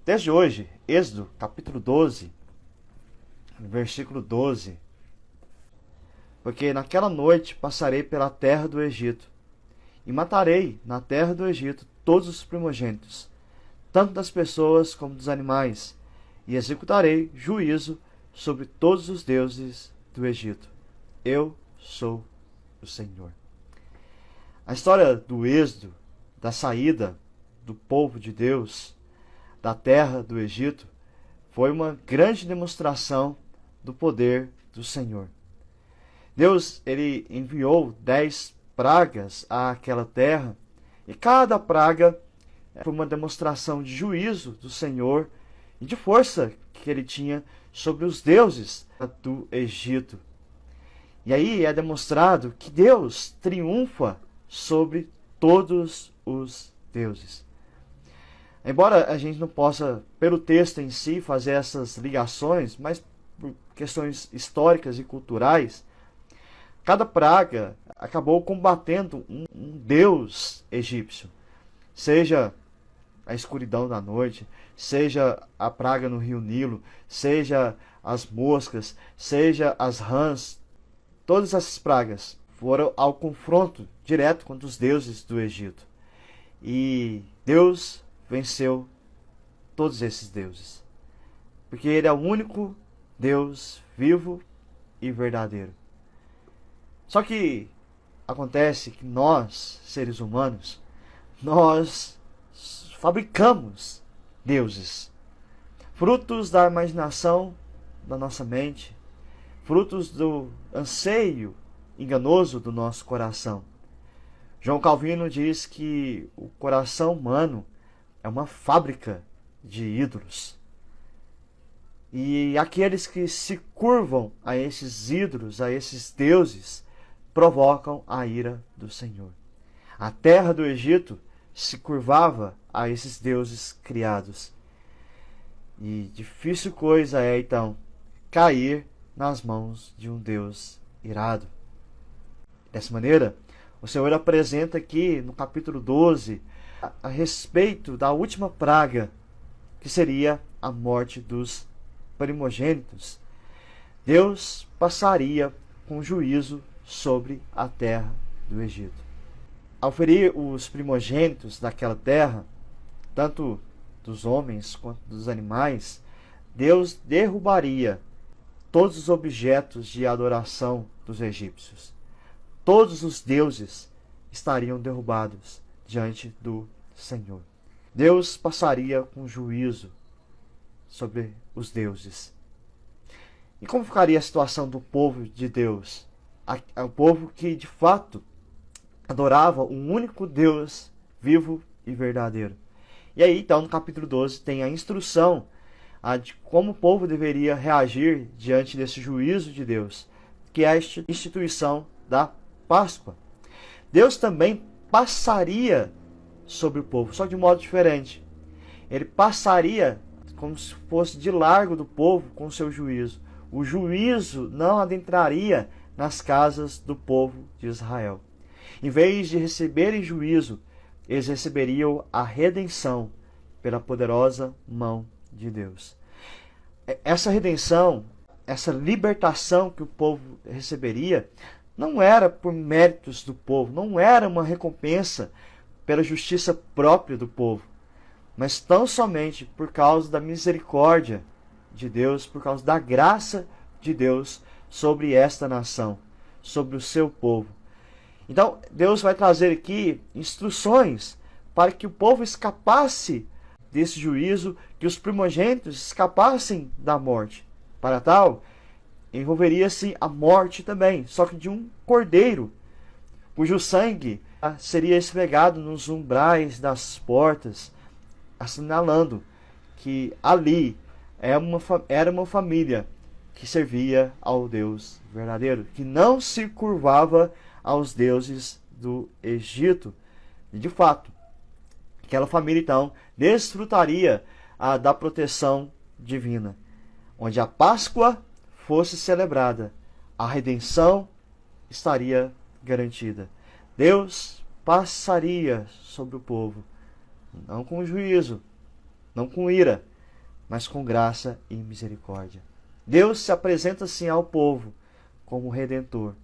Texto de hoje, Êxodo, capítulo 12, versículo 12. Porque naquela noite passarei pela terra do Egito, e matarei na terra do Egito todos os primogênitos, tanto das pessoas como dos animais, e executarei juízo sobre todos os deuses do Egito. Eu sou o Senhor. A história do Êxodo, da saída do povo de Deus da terra do Egito, foi uma grande demonstração do poder do Senhor. Deus, ele enviou 10 pragas àquela terra, e cada praga foi uma demonstração de juízo do Senhor e de força que ele tinha sobre os deuses do Egito. E aí é demonstrado que Deus triunfa sobre todos os deuses. Embora a gente não possa, pelo texto em si, fazer essas ligações, mas por questões históricas e culturais, cada praga acabou combatendo um deus egípcio. Seja a escuridão da noite, seja a praga no rio Nilo, seja as moscas, seja as rãs. Todas essas pragas foram ao confronto direto contra os deuses do Egito. E Deus venceu todos esses deuses, porque Ele é o único Deus vivo e verdadeiro. Só que acontece que nós, seres humanos, nós fabricamos deuses, frutos da imaginação da nossa mente, frutos do anseio enganoso do nosso coração. João Calvino diz que o coração humano é uma fábrica de ídolos. E aqueles que se curvam a esses ídolos, a esses deuses, provocam a ira do Senhor. A terra do Egito se curvava a esses deuses criados. E difícil coisa é, então, cair nas mãos de um Deus irado. Dessa maneira, o Senhor apresenta aqui no capítulo 12 a respeito da última praga, que seria a morte dos primogênitos. Deus passaria com juízo sobre a terra do Egito. Ao ferir os primogênitos daquela terra, tanto dos homens quanto dos animais, Deus derrubaria todos os objetos de adoração dos egípcios. Todos os deuses estariam derrubados diante do Senhor. Deus passaria com juízo sobre os deuses. E como ficaria a situação do povo de Deus? O povo que de fato adorava um único Deus vivo e verdadeiro. E aí, então, no capítulo 12, tem a instrução de como o povo deveria reagir diante desse juízo de Deus, que é a instituição da Páscoa. Deus também passaria sobre o povo, só de modo diferente. Ele passaria como se fosse de largo do povo com o seu juízo. O juízo não adentraria nas casas do povo de Israel. Em vez de receberem juízo, eles receberiam a redenção pela poderosa mão de Deus. Essa redenção, essa libertação que o povo receberia, não era por méritos do povo, não era uma recompensa pela justiça própria do povo, mas tão somente por causa da misericórdia de Deus, por causa da graça de Deus sobre esta nação, sobre o seu povo. Então, Deus vai trazer aqui instruções para que o povo escapasse desse juízo, que os primogênitos escapassem da morte. Para tal, envolveria-se a morte também, só que de um cordeiro, cujo sangue seria esfregado nos umbrais das portas, assinalando que ali era uma família que servia ao Deus verdadeiro, que não se curvava aos deuses do Egito. E de fato, aquela família então desfrutaria da proteção divina, onde a Páscoa fosse celebrada, a redenção estaria garantida. Deus passaria sobre o povo, não com juízo, não com ira, mas com graça e misericórdia. Deus se apresenta assim ao povo como Redentor,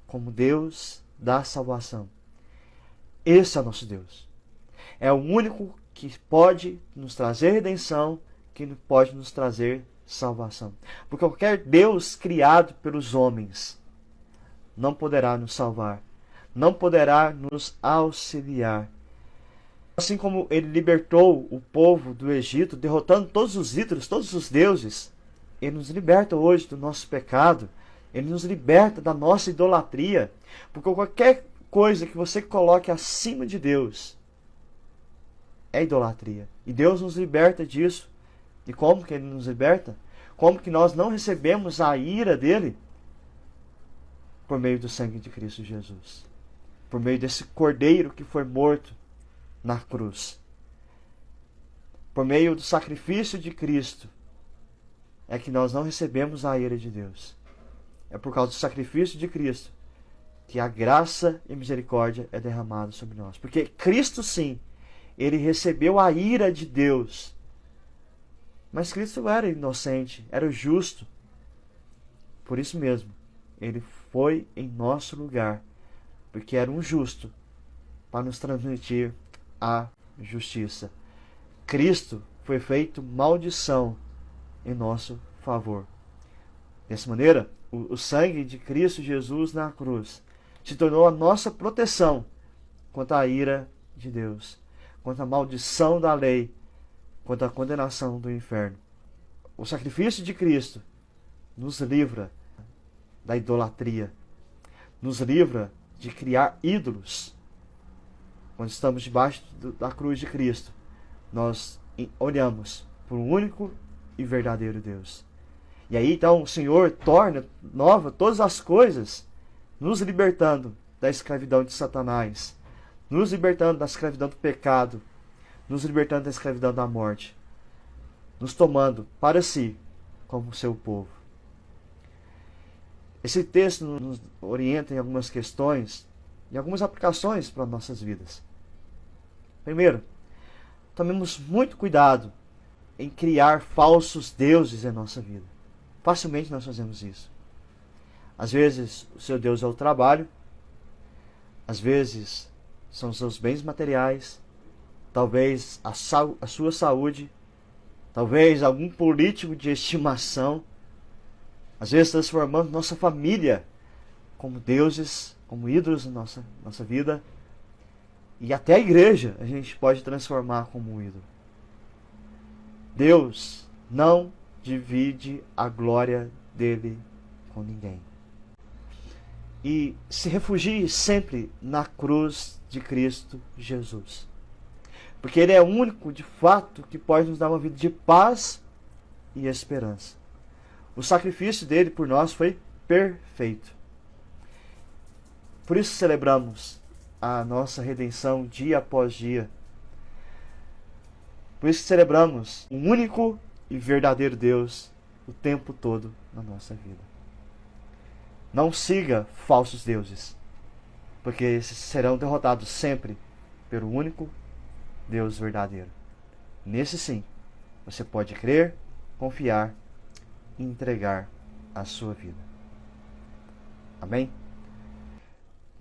como Deus da salvação. Esse é o nosso Deus. É o único que pode nos trazer redenção, que pode nos trazer salvação. Porque qualquer Deus criado pelos homens não poderá nos salvar, não poderá nos auxiliar. Assim como ele libertou o povo do Egito, derrotando todos os ídolos, todos os deuses, ele nos liberta hoje do nosso pecado, ele nos liberta da nossa idolatria, porque qualquer coisa que você coloque acima de Deus é idolatria. E Deus nos liberta disso. E como que ele nos liberta? Como que nós não recebemos a ira dele? Por meio do sangue de Cristo Jesus. Por meio desse cordeiro que foi morto na cruz. Por meio do sacrifício de Cristo é que nós não recebemos a ira de Deus. É por causa do sacrifício de Cristo que a graça e misericórdia é derramada sobre nós. Porque Cristo, sim, ele recebeu a ira de Deus. Mas Cristo era inocente, era justo. Por isso mesmo, ele foi em nosso lugar, porque era um justo, para nos transmitir a justiça. Cristo foi feito maldição em nosso favor. Dessa maneira, o sangue de Cristo Jesus na cruz se tornou a nossa proteção contra a ira de Deus, contra a maldição da lei, contra a condenação do inferno. O sacrifício de Cristo nos livra da idolatria, nos livra de criar ídolos. Quando estamos debaixo da cruz de Cristo, nós olhamos para o único e verdadeiro Deus. E aí então o Senhor torna nova todas as coisas, nos libertando da escravidão de Satanás, nos libertando da escravidão do pecado, nos libertando da escravidão da morte, nos tomando para si como seu povo. Esse texto nos orienta em algumas questões e algumas aplicações para nossas vidas. Primeiro, tomemos muito cuidado em criar falsos deuses em nossa vida. Facilmente nós fazemos isso. Às vezes o seu Deus é o trabalho, às vezes são os seus bens materiais, talvez a sua saúde, talvez algum político de estimação. Às vezes transformando nossa família como deuses, como ídolos na nossa vida. E até a igreja a gente pode transformar como um ídolo. Deus não divide a glória dele com ninguém. E se refugie sempre na cruz de Cristo Jesus. Porque ele é o único, de fato, que pode nos dar uma vida de paz e esperança. O sacrifício dele por nós foi perfeito. Por isso celebramos a nossa redenção dia após dia. Por isso celebramos o único e verdadeiro Deus o tempo todo na nossa vida. Não siga falsos deuses, porque esses serão derrotados sempre pelo único Deus verdadeiro. Nesse sim, você pode crer, confiar e entregar a sua vida. Amém?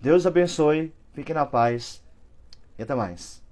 Deus abençoe, fique na paz e até mais.